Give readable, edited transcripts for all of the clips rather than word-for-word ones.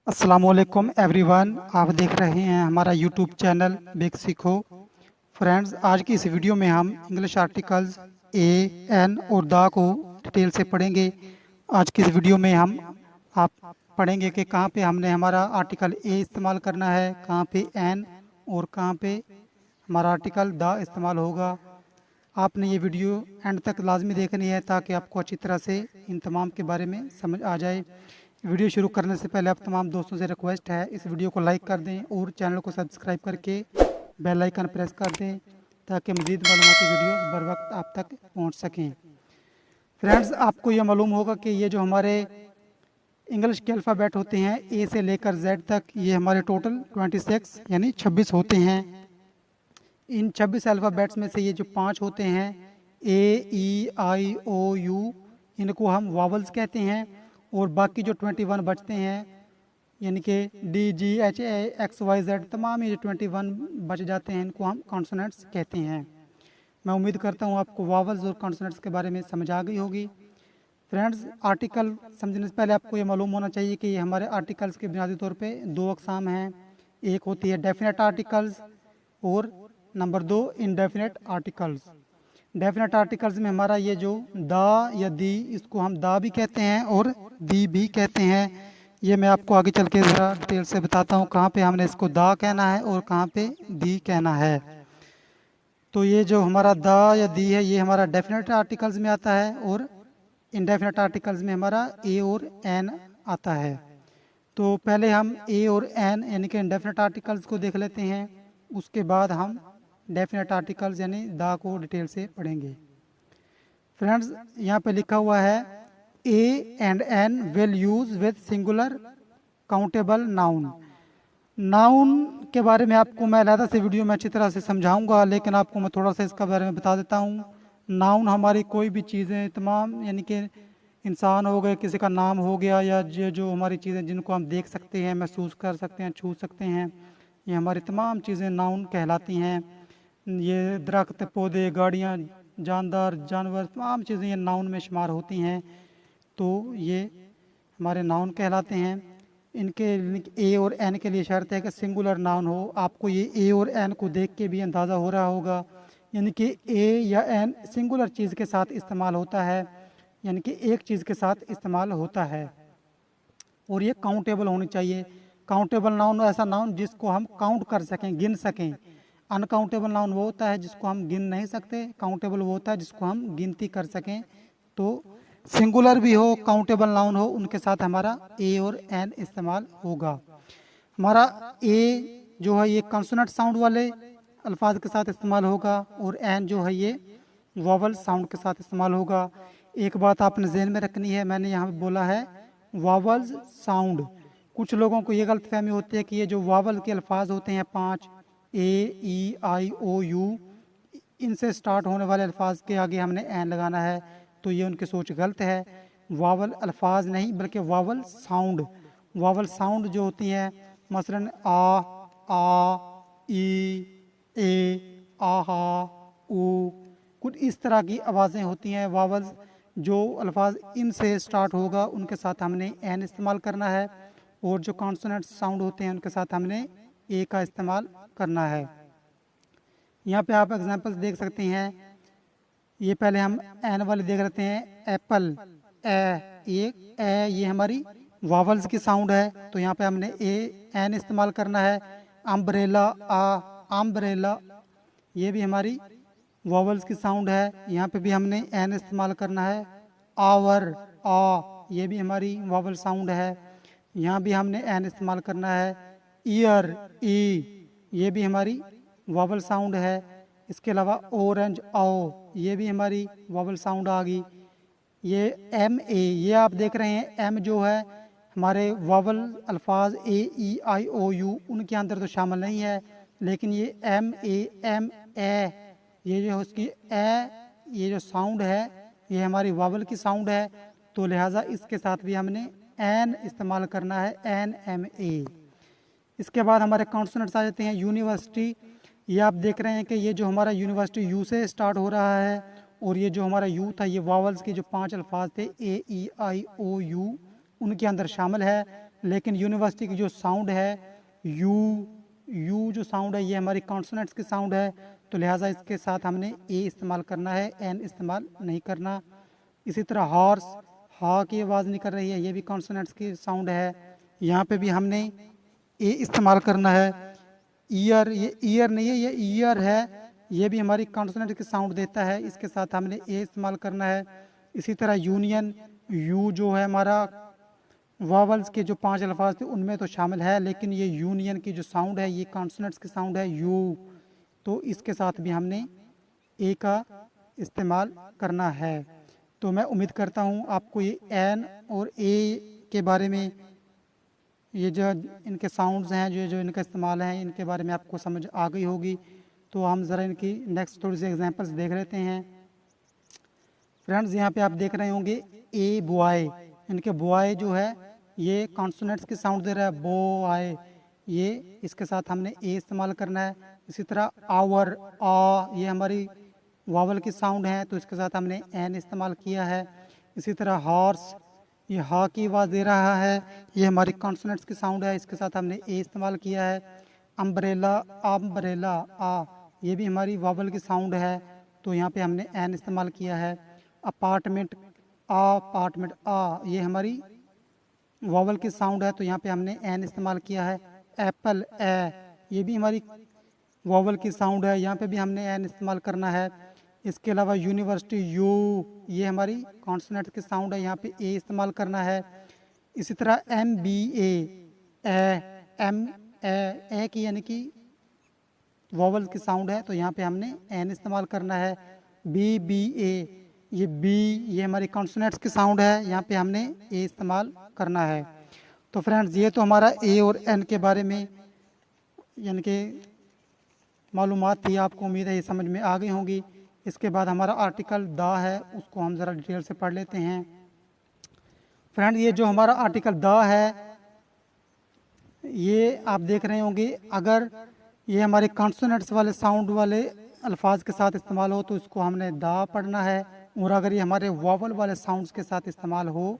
अस्सलामुअलैकुम एवरीवन, आप देख रहे हैं हमारा यूट्यूब चैनल बेक सीखो। फ्रेंड्स, आज की इस वीडियो में हम इंग्लिश आर्टिकल्स ए, एन और दा को डिटेल से पढ़ेंगे। आज की इस वीडियो में हम आप पढ़ेंगे कि कहाँ पे हमने हमारा आर्टिकल ए इस्तेमाल करना है, कहाँ पे एन और कहाँ पे हमारा आर्टिकल दा इस्तेमाल होगा। आपने ये वीडियो एंड तक लाजमी देखनी है ताकि आपको अच्छी तरह से इन तमाम के बारे में समझ आ जाए। वीडियो शुरू करने से पहले आप तमाम दोस्तों से रिक्वेस्ट है, इस वीडियो को लाइक कर दें और चैनल को सब्सक्राइब करके बेल आइकन प्रेस कर दें ताकि मज़ीद मालूमाती वीडियोस बर वक्त आप तक पहुंच सकें। फ्रेंड्स, आपको ये मालूम होगा कि ये जो हमारे इंग्लिश के अल्फ़ाबेट होते हैं ए से लेकर जेड तक, ये हमारे टोटल 26 यानी 26 होते हैं। इन 26 अल्फ़ाबेट्स में से ये जो 5 होते हैं ए, ई, आई, ओ, यू, इनको हम वावल्स कहते हैं और बाकी जो 21 बचते हैं यानी कि डी, जी, एच, ए, एक्स, वाई, जेड, तमाम ये जो 21 बच जाते हैं इनको हम कॉन्सोनेंट्स कहते हैं। मैं उम्मीद करता हूँ आपको वावल्स और कॉन्सोनेंट्स के बारे में समझ आ गई होगी। फ्रेंड्स, आर्टिकल समझने से पहले आपको ये मालूम होना चाहिए कि ये हमारे आर्टिकल्स के बुनियादी तौर पे दो अकसाम हैं। एक होती है डेफिनेट आर्टिकल्स और number 2 indefinite articles. Definite articles में हमारा ये जो दा या दी, इसको हम दा भी कहते हैं और दी भी कहते हैं। ये मैं आपको आगे चल के ज़रा डिटेल से बताता हूँ कहाँ पे हमने इसको दा कहना है और कहाँ पे दी कहना है। तो ये जो हमारा दा या दी है ये हमारा डेफिनेट आर्टिकल्स में आता है और इनडेफिनेट आर्टिकल्स में हमारा ए और एन आता है। तो पहले हम ए और एन यानी कि इनडेफिनेट आर्टिकल्स को देख लेते हैं, उसके बाद हम डेफिनेट आर्टिकल्स यानी दा को डिटेल से पढ़ेंगे। फ्रेंड्स, यहाँ पे लिखा हुआ है a and an will use with singular countable noun. Noun के बारे में आपको मैं अलहदा से वीडियो में अच्छी तरह से समझाऊंगा, लेकिन आपको मैं थोड़ा सा इसका बारे में बता देता हूँ। नाउन हमारी कोई भी चीज़ें तमाम यानी कि इंसान हो गए, किसी का नाम हो गया, या जो हमारी चीज़ें जिनको हम देख सकते हैं, महसूस कर सकते हैं, छू सकते हैं, ये हमारी तमाम चीज़ें नाउन कहलाती हैं। ये दरख्त, पौधे, गाड़ियाँ, जानदार, जानवर, तमाम चीज़ें ये नाउन में शुमार होती हैं, तो ये हमारे नाउन कहलाते हैं। इनके ए और एन के लिए शर्त है कि सिंगुलर नाउन हो। आपको ये ए और एन को देख के भी अंदाज़ा हो रहा होगा, यानी कि ए या एन सिंगुलर चीज़ के साथ इस्तेमाल होता है, यानी कि एक चीज़ के साथ इस्तेमाल होता है और ये काउंटेबल होनी चाहिए। काउंटेबल नाउन ऐसा नाउन जिसको हम काउंट कर सकें, गिन सकें। अनकाउंटेबल नाउन वो होता है जिसको हम गिन नहीं सकते, काउंटेबल वो होता है जिसको हम गिनती कर सकें। तो सिंगुलर भी हो, काउंटेबल नाउन हो, उनके साथ हमारा ए और एन इस्तेमाल होगा। हमारा ए जो है ये कॉन्सोनेंट साउंड वाले अल्फाज के साथ इस्तेमाल होगा और एन जो है ये वॉवल साउंड के साथ इस्तेमाल होगा। एक बात आपने जहन में रखनी है, मैंने यहाँ पे बोला है वावल्स साउंड। कुछ लोगों को ये गलत फहमी होती है कि ये जो वावल के अल्फाज होते हैं 5 ए, ई, आई, ओ, यू, इनसे स्टार्ट होने वाले अल्फाज के आगे हमने एन लगाना है, तो ये उनकी सोच गलत है। वावल अल्फाज नहीं बल्कि वावल साउंड। वावल साउंड जो होती हैं मसलन आ, ई, ए, आहा, ऊ, कुछ इस तरह की आवाज़ें होती हैं। वावल्स जो अल्फाज इनसे स्टार्ट होगा उनके साथ हमने एन इस्तेमाल करना है और जो कॉन्सोनेंट साउंड होते हैं उनके साथ हमने ए का इस्तेमाल करना है। यहाँ पे आप एग्जांपल्स देख सकते हैं। ये पहले हम एन वाले देख लेते हैं। एप्पल, ये हमारी वावल्स की साउंड है, तो यहाँ पे हमने ए एन इस्तेमाल करना है। अम्ब्रेला, अम्ब्रेला, ये भी हमारी वावल्स की साउंड है, यहाँ पे भी हमने एन इस्तेमाल करना है। आवर, ये भी हमारी वावल साउंड है, यहाँ भी हमने एन इस्तेमाल करना है। ईयर, ये भी हमारी वावल साउंड है। इसके अलावा ऑरेंज, ये भी हमारी वावल साउंड आ गई। ये एम ए, ये आप देख रहे हैं एम जो है हमारे वावल अल्फाज ए, ई, आई, ओ, यू उनके अंदर तो शामिल नहीं है, लेकिन ये एम ए, ये जो उसकी ये जो साउंड है ये हमारी वावल की साउंड है, तो लिहाजा इसके साथ भी हमने एन इस्तेमाल करना है, एन, एम, ए। इसके बाद हमारे कॉन्सोनेंट्स आ जाते हैं। यूनिवर्सिटी, ये आप देख रहे हैं कि ये जो हमारा यूनिवर्सिटी यू से स्टार्ट हो रहा है और ये जो हमारा यू था ये वावल्स के जो 5 अल्फाज थे ए, ई, आई, ओ, यू उनके अंदर शामिल है, लेकिन यूनिवर्सिटी की जो साउंड है यू जो साउंड है ये हमारी कॉन्सोनेंट्स की साउंड है, तो लिहाजा इसके साथ हमने ए इस्तेमाल करना है, एन इस्तेमाल नहीं करना। इसी तरह हॉर्स, हा की आवाज़ निकल रही है, ये भी कॉन्सोनेंट्स की साउंड है, यहाँ पे भी हमने ए इस्तेमाल करना है। ईयर, ये ईयर नहीं है, ये ईयर है, ये भी हमारी कॉन्सोनेंट की साउंड देता है, इसके साथ हमने ए इस्तेमाल करना है। इसी तरह यूनियन, यू जो है हमारा वावल्स के जो 5 अल्फाज थे उनमें तो शामिल है, लेकिन ये यूनियन की जो साउंड है ये कॉन्सोनेंट्स की साउंड है यू, तो इसके साथ भी हमने ए का इस्तेमाल करना है। तो मैं उम्मीद करता हूँ आपको ये एन और ए के बारे में, ये जो इनके साउंड्स हैं, जो इनका इस्तेमाल है, इनके बारे में आपको समझ आ गई होगी। तो हम ज़रा इनकी नेक्स्ट थोड़ी सी एग्जांपल्स देख लेते हैं। फ्रेंड्स यहाँ पे आप देख रहे होंगे ए बॉय, इनके बॉय जो है ये कॉन्सोनेंट्स की साउंड दे रहा है, बॉय, ये इसके साथ हमने ए इस्तेमाल करना है। इसी तरह आवर, आ, ये हमारी वावल की साउंड है, तो इसके साथ हमने एन इस्तेमाल किया है। इसी तरह हॉर्स, ये हा की आवाज़ दे रहा है, ये हमारी कॉन्सोनेंट्स की साउंड है, इसके साथ हमने ए इस्तेमाल किया है। अम्ब्रेला, अम्ब्रेला, आ, ये भी हमारी वावल की साउंड है, तो यहाँ पे हमने एन इस्तेमाल किया है। अपार्टमेंट, अपार्टमेंट, आ, ये हमारी वावल की साउंड है, तो यहाँ पे हमने एन इस्तेमाल किया है। एप्पल, ए, ये भी हमारी वावल की साउंड है, यहाँ पे भी हमने एन इस्तेमाल करना है। इसके अलावा यूनिवर्सिटी, यू, ये हमारी कॉन्सोनेंट की साउंड है, यहाँ पे ए इस्तेमाल करना है। इसी तरह M B A, M A की यानी कि वावल की साउंड है, तो यहाँ पे हमने एन इस्तेमाल करना है। बी बी ए, ये बी, ये हमारी कॉन्सोनेंट्स की साउंड है, यहाँ पे हमने ए इस्तेमाल करना है। तो फ्रेंड्स ये तो हमारा ए और एन के बारे में यानी कि मालूमात थी, आपको उम्मीद है ये समझ में आ गई होंगी। इसके बाद हमारा आर्टिकल द है, उसको हम ज़रा डिटेल से पढ़ लेते हैं। फ्रेंड ये जो हमारा आर्टिकल द है, ये आप देख रहे होंगे, अगर ये हमारे कॉन्सोनेंट्स वाले साउंड वाले अल्फाज के साथ इस्तेमाल हो तो इसको हमने द पढ़ना है, और अगर ये हमारे वावल वाले साउंड्स के साथ इस्तेमाल हो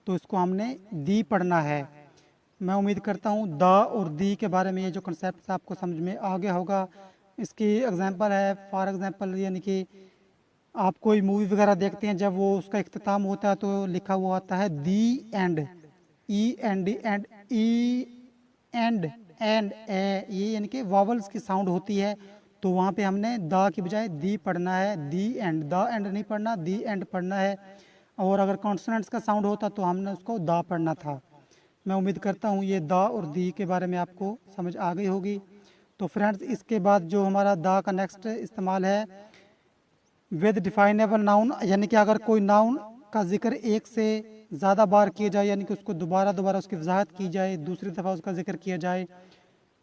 तो इसको हमने दी पढ़ना है। मैं उम्मीद करता हूँ द और दी के बारे में ये जो कंसेप्ट आपको समझ में आ गया होगा। इसकी एग्जांपल है, फॉर एग्जांपल यानी कि आप कोई मूवी वगैरह देखते हैं, जब वो उसका इख्तिताम होता है तो लिखा हुआ आता है D and, E and D and, E and A, ये यानी कि वावल्स की साउंड होती है, तो वहाँ पे हमने द की बजाय दी पढ़ना है, दी एंड, द एंड नहीं पढ़ना, दी एंड पढ़ना है। और अगर कॉन्सोनेंट्स का साउंड होता तो हमने उसको द पढ़ना था। मैं उम्मीद करता हूँ ये द और दी के बारे में आपको समझ आ गई होगी। तो फ्रेंड्स इसके बाद जो हमारा द का नेक्स्ट इस्तेमाल है विद डिफाइनेबल नाउन, यानी कि अगर कोई नाउन का जिक्र एक से ज़्यादा बार किया जाए, यानी कि उसको दोबारा उसकी वजाहत की जाए, दूसरी दफ़ा उसका जिक्र किया जाए,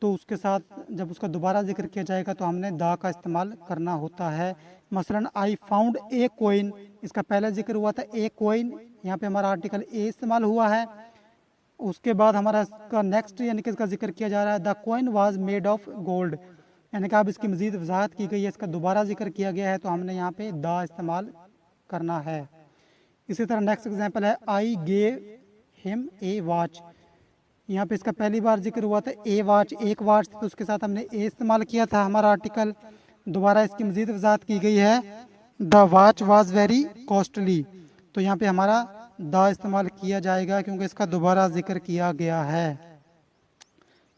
तो उसके साथ जब उसका दोबारा जिक्र किया जाएगा तो हमने द का इस्तेमाल करना होता है। मसलन आई फाउंड ए कोइन, इसका पहले जिक्र हुआ था ए कोइन, यहाँ पे हमारा आर्टिकल ए इस्तेमाल हुआ है। उसके बाद हमारा इसका नेक्स्ट यानी कि इसका जिक्र किया जा रहा है the coin was made of gold, यानी कि अब इसकी मजीद वजाहत की गई है, इसका दोबारा जिक्र किया गया है, तो हमने यहाँ पे द इस्तेमाल करना है। इसी तरह नेक्स्ट एग्जांपल है I gave him a watch, यहाँ पे इसका पहली बार जिक्र हुआ था ए वॉच, एक वॉच, तो उसके साथ हमने ए इस्तेमाल किया था हमारा आर्टिकल, दोबारा इसकी मजीद वजाहत की गई है the watch was very costly, तो यहाँ पे हमारा द इस्तेमाल किया जाएगा क्योंकि इसका दोबारा जिक्र किया गया है।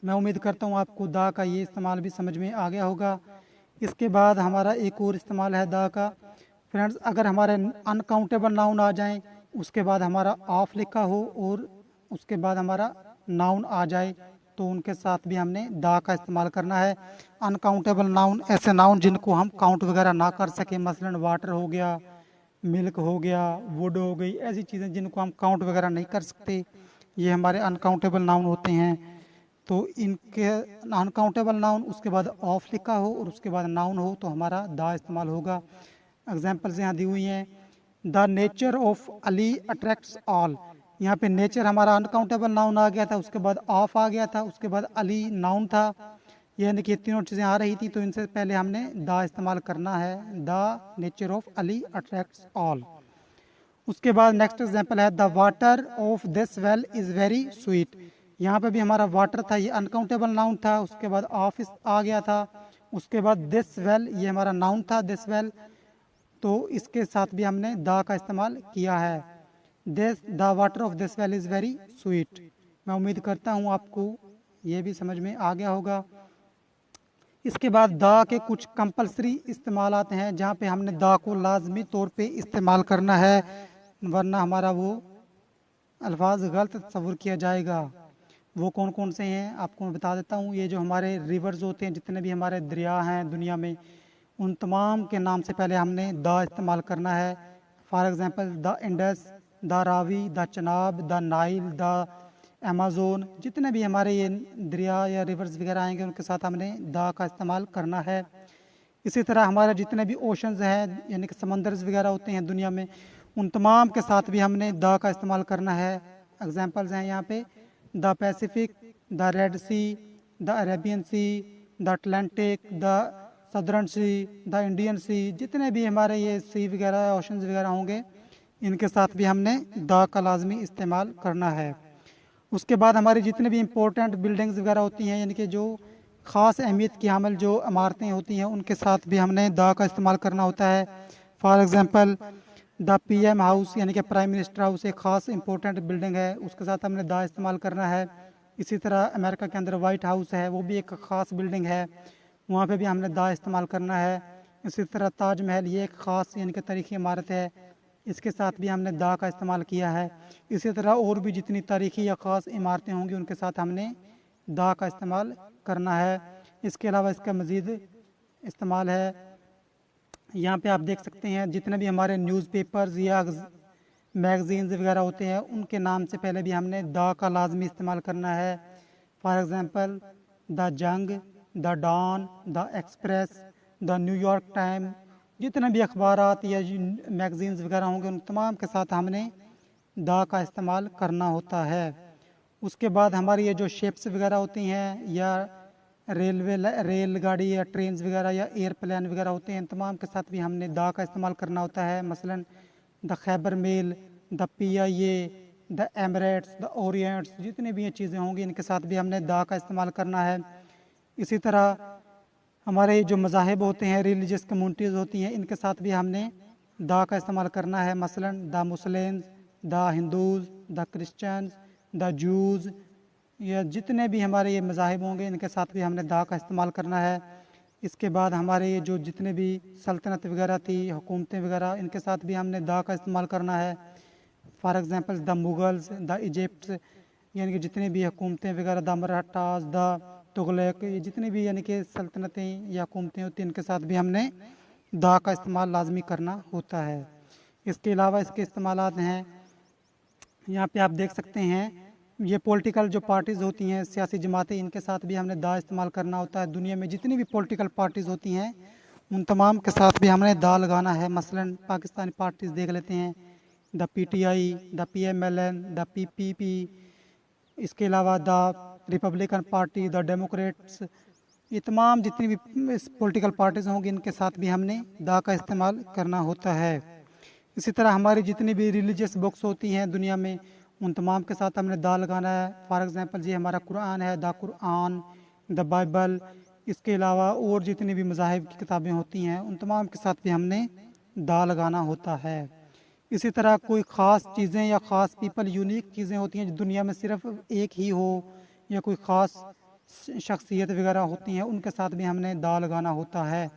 मैं उम्मीद करता हूँ आपको द का ये इस्तेमाल भी समझ में आ गया होगा। इसके बाद हमारा एक और इस्तेमाल है द का। फ्रेंड्स अगर हमारे अनकाउंटेबल नाउन आ जाएं, उसके बाद हमारा ऑफ लिखा हो और उसके बाद हमारा नाउन आ जाए, तो उनके साथ भी हमने द का इस्तेमाल करना है। अनकाउंटेबल नाउन ऐसे नाउन जिनको हम काउंट वगैरह ना कर सकें, मसलन वाटर हो गया, मिल्क हो गया, वुड हो गई, ऐसी चीज़ें जिनको हम काउंट वगैरह नहीं कर सकते, ये हमारे अनकाउंटेबल नाउन होते हैं। तो इनके अनकाउंटेबल नाउन उसके बाद ऑफ लिखा हो और उसके बाद नाउन हो तो हमारा द इस्तेमाल होगा। एग्जांपल्स यहाँ दी हुई हैं, the nature of Ali attracts all, यहाँ पे नेचर हमारा अनकाउंटेबल नाउन आ गया था, उसके बाद ऑफ आ गया था, उसके बाद अली नाउन था, यानी कि तीनों चीज़ें आ रही थी, तो इनसे पहले हमने द इस्तेमाल करना है, the nature of Ali attracts all. उसके बाद नेक्स्ट एग्जांपल है the water of this well is very sweet, यहाँ पे भी हमारा वाटर था, ये अनकाउंटेबल नाउन था। उसके बाद ऑफिस आ गया था। उसके बाद दिस वेल, ये हमारा नाउन था दिस वेल, तो इसके साथ भी हमने द का इस्तेमाल किया है। This the water of this well is very sweet. मैं उम्मीद करता हूँ आपको ये भी समझ में आ गया होगा। इसके बाद द के कुछ कंपलसरी इस्तेमालात हैं जहाँ पे हमने द को लाजमी तौर पे इस्तेमाल करना है, वरना हमारा वो अल्फाज गलत तस्वुर किया जाएगा। वो कौन कौन से हैं आपको मैं बता देता हूँ। ये जो हमारे रिवर्स होते हैं, जितने भी हमारे दरिया हैं दुनिया में, उन तमाम के नाम से पहले हमने द इस्तेमाल करना है। For example the Indus, the Ravi, the Chenab, the Nile, the Amazon, जितने भी हमारे ये दरिया या रिवर्स वगैरह आएंगे उनके साथ हमने द का इस्तेमाल करना है। इसी तरह हमारे जितने भी ओशंस हैं यानी कि समंदर वगैरह होते हैं दुनिया में, उन तमाम के साथ भी हमने द का इस्तेमाल करना है। एग्जांपल्स हैं यहाँ पे the Pacific, the Red Sea, the Arabian Sea, the Atlantic, the Southern Sea, the Indian Sea, जितने भी हमारे ये सी वगैरह ओशंस वगैरह होंगे इनके साथ भी हमने द का लाजमी इस्तेमाल करना है। उसके बाद हमारी जितनी भी इम्पोर्टेंट बिल्डिंग्स वगैरह होती हैं यानी कि जो ख़ास अहमियत की हामिल जो इमारतें होती हैं उनके साथ भी हमने द का इस्तेमाल करना होता है। For example the PM house यानी कि प्राइम मिनिस्टर हाउस एक ख़ास इंपॉर्टेंट बिल्डिंग है, उसके साथ हमने द इस्तेमाल करना है। इसी तरह अमेरिका के अंदर वाइट हाउस है, वो भी एक ख़ास बिल्डिंग है, वहाँ पे भी हमने द इस्तेमाल करना है। इसी तरह ताजमहल ये एक ख़ास यानी कि तारीख़ी इमारत है, इसके साथ भी हमने द का इस्तेमाल किया है। इसी तरह और भी जितनी तारीख़ी या ख़ास इमारतें होंगी उनके साथ हमने द का इस्तेमाल करना है। इसके अलावा इसका मज़ीद इस्तेमाल है, यहाँ पे आप देख सकते हैं जितने भी हमारे न्यूज़पेपर्स या मैगज़ीन्स वगैरह होते हैं उनके नाम से पहले भी हमने द का लाजमी इस्तेमाल करना है। For example the Jang, the Dawn, the Express, the New York Time, जितने भी अखबारात या मैगज़ीन्स वगैरह होंगे उन तमाम के साथ हमने द का इस्तेमाल करना होता है। उसके बाद हमारी ये जो शिप्स वगैरह होती हैं या रेलगाड़ी या ट्रेन्स वगैरह या एयरप्लेन वगैरह होते हैं, इन तमाम के साथ भी हमने द का इस्तेमाल करना होता है। मसलन the Khyber Mail, the PIA, the Emirates, the Orients, जितनी भी ये चीज़ें होंगी इनके साथ भी हमने द का इस्तेमाल करना है। इसी तरह हमारे जो मज़ाहिब होते हैं, रिलीजियस कम्युनिटीज़ होती हैं, इनके साथ भी हमने द का इस्तेमाल करना है। मसलन the Muslims, the Hindus, the Christians, the use, या जितने भी हमारे ये मज़ाहिब होंगे इनके साथ भी हमने द का इस्तेमाल करना है। इसके बाद हमारे ये जो जितने भी सल्तनत वगैरह थी, हुकूमतें वगैरह, इनके साथ भी हमने द का इस्तेमाल करना है। For example the Mughals, the Egypt, यानी कि जितनी भी हुकूमतें वगैरह, द मराठास, द तुगलक, ये जितनी भी यानी कि सल्तनतें या हुकूमतें होती हैं इनके साथ भी हमने द का इस्तेमाल लाजमी करना होता है। इसके अलावा इसके इस्तेमालात हैं, यहाँ पे आप देख सकते हैं ये पॉलिटिकल जो पार्टीज़ होती हैं, सियासी जमातें, इनके साथ भी हमने द इस्तेमाल करना होता है। दुनिया में जितनी भी पॉलिटिकल पार्टीज़ होती हैं उन तमाम के साथ भी हमने द लगाना है। मसलन पाकिस्तानी पार्टीज़ देख लेते हैं, the PTI, the PMLN, the PPP, इसके अलावा the Republican party, the Democrats, ये तमाम जितनी भी पॉलिटिकल पार्टीज़ होंगी इनके साथ भी हमने द का इस्तेमाल करना होता है। इसी तरह हमारी जितनी भी रिलीजियस बुक्स होती हैं दुनिया में उन तमाम के साथ हमने द लगाना है। फॉर एग्ज़ाम्पल ये हमारा कुरान है, द कुरान, द बाइबल, इसके अलावा और जितनी भी मज़ाहिब की किताबें होती हैं उन तमाम के साथ भी हमने द लगाना होता है। इसी तरह कोई ख़ास चीज़ें या ख़ास पीपल, यूनिक चीज़ें होती हैं जो दुनिया में सिर्फ एक ही हो, या कोई ख़ास शख्सियत वगैरह होती हैं उनके साथ भी हमने द लगाना होता है।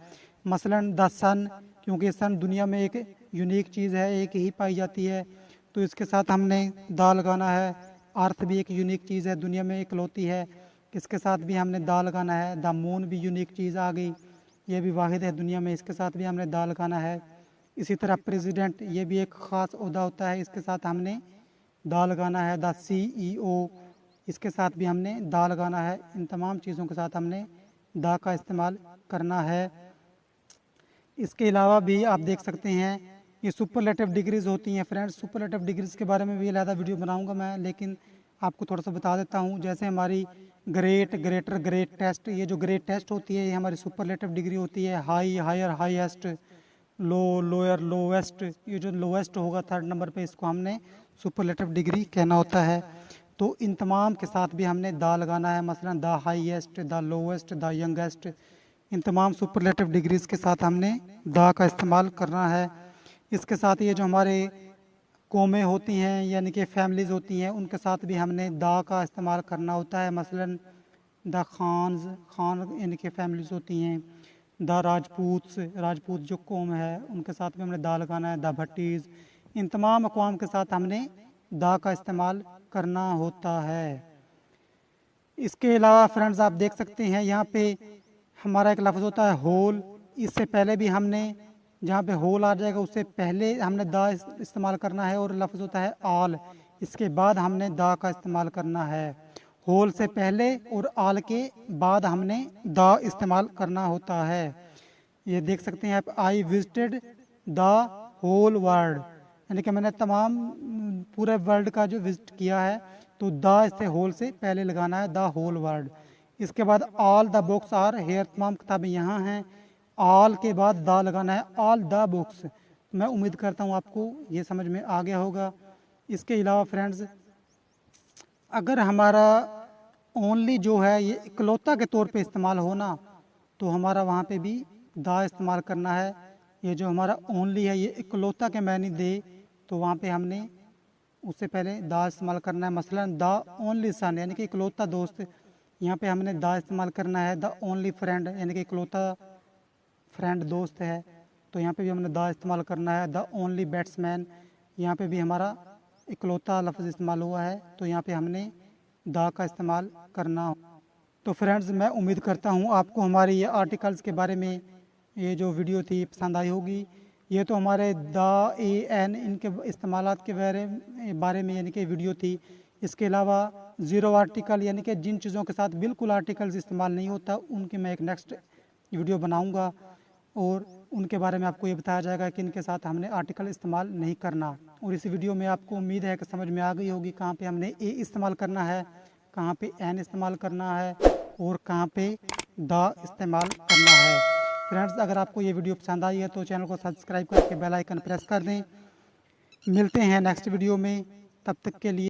मसलन द सन, क्योंकि सन दुनिया में एक यूनिक चीज़ है, एक ही पाई जाती है, तो इसके साथ हमने द लगाना है। अर्थ भी एक यूनिक चीज़ है, दुनिया में इकलौती है, इसके साथ भी हमने द लगाना है। द मून भी यूनिक चीज़ आ गई, ये भी वाहिद है दुनिया में, इसके साथ भी हमने द लगाना है। इसी तरह प्रेसिडेंट, ये भी एक ख़ास ओहदा होता है, इसके साथ हमने द लगाना है। द CEO, इसके साथ भी हमने द लगाना है। इन तमाम चीज़ों के साथ हमने द का इस्तेमाल करना है। इसके अलावा भी आप देख सकते हैं ये सुपरलेटिव डिग्रीज़ होती हैं। फ्रेंड्स, सुपरलेटिव डिग्रीज़ के बारे में भी अलग वीडियो बनाऊंगा मैं, लेकिन आपको थोड़ा सा बता देता हूँ। जैसे हमारी ग्रेट, ग्रेटर, ग्रेट टेस्ट, ये जो ग्रेट टेस्ट होती है ये हमारी सुपरलेटिव डिग्री होती है। हाई, हायर, हाईएस्ट, लो, लोअर, लोवेस्ट, ये जो लोवेस्ट होगा 3rd नंबर पे, इसको हमने सुपरलेटिव डिग्री कहना होता है। तो इन तमाम के साथ भी हमने दा लगाना है। मसलन the highest, the lowest, the youngest, इन तमाम सुपरलेटिव डिग्रीज़ के साथ हमने दा का इस्तेमाल करना है। इसके साथ ये जो हमारे कौमें होती हैं यानी कि फैमिलीज़ होती हैं, उनके साथ भी हमने दा का इस्तेमाल करना होता है। मसलन द खान्स, खान यानी कि फैमिलीज़ होती हैं। द राजपूत्स, राजपूत जो कौम है उनके साथ भी हमने दा लगाना है। द भट्टीज़, इन तमाम अक़वाम के साथ हमने दा का इस्तेमाल करना होता है। इसके अलावा फ्रेंड्स आप देख सकते हैं यहाँ पे हमारा एक लफ्ज़ होता है होल। इससे पहले भी हमने जहाँ पे होल आ जाएगा उससे पहले हमने दा इस्तेमाल करना है। और लफ्ज़ होता है आल, इसके बाद हमने दा का इस्तेमाल करना है। होल से पहले और आल के बाद हमने दा इस्तेमाल करना होता है। ये देख सकते हैं आप, I visited the whole world, यानी कि मैंने तमाम पूरे वर्ल्ड का जो विजिट किया है, तो द इससे होल से पहले लगाना है, द होल वर्ल्ड। इसके बाद all the books are here, तमाम किताबें यहाँ हैं। ऑल के बाद दा लगाना है, ऑल द बुक्स। मैं उम्मीद करता हूँ आपको ये समझ में आ गया होगा। इसके अलावा फ्रेंड्स, अगर हमारा ओनली जो है ये इकलौता के तौर पे इस्तेमाल होना, तो हमारा वहाँ पे भी दा इस्तेमाल करना है। ये जो हमारा ओनली है ये इकलौता के मायने दे, तो वहाँ पे हमने उससे पहले दा इस्तेमाल करना है। मसलन द ओनली सन, यानी कि इकलौता दोस्त, यहाँ पे हमने दा इस्तेमाल करना है। द ओनली फ्रेंड, यानी कि इकलौता फ्रेंड दोस्त है, तो यहाँ पे भी हमने दा इस्तेमाल करना है। द ओनली बैट्समैन, यहाँ पे भी हमारा इकलौता लफ्ज़ इस्तेमाल हुआ है, तो यहाँ पे हमने दा का इस्तेमाल करना। तो फ्रेंड्स, मैं उम्मीद करता हूँ आपको हमारे ये आर्टिकल्स के बारे में ये जो वीडियो थी पसंद आई होगी। ये तो हमारे दा, ए, एन, इनके इस्तेमालात के बारे में यानी कि वीडियो थी। इसके अलावा ज़ीरो आर्टिकल, यानी कि जिन चीज़ों के साथ बिल्कुल आर्टिकल्स इस्तेमाल नहीं होता, उनकी मैं एक नेक्स्ट वीडियो बनाऊंगा और उनके बारे में आपको ये बताया जाएगा कि इनके साथ हमने आर्टिकल इस्तेमाल नहीं करना। और इस वीडियो में आपको उम्मीद है कि समझ में आ गई होगी कहाँ पे हमने ए इस्तेमाल करना है, कहाँ पे एन इस्तेमाल करना है और कहाँ पे दा इस्तेमाल करना है। फ्रेंड्स, अगर आपको ये वीडियो पसंद आई है तो चैनल को सब्सक्राइब करके बेल आइकन प्रेस कर दें। मिलते हैं नेक्स्ट वीडियो में, तब तक के लिए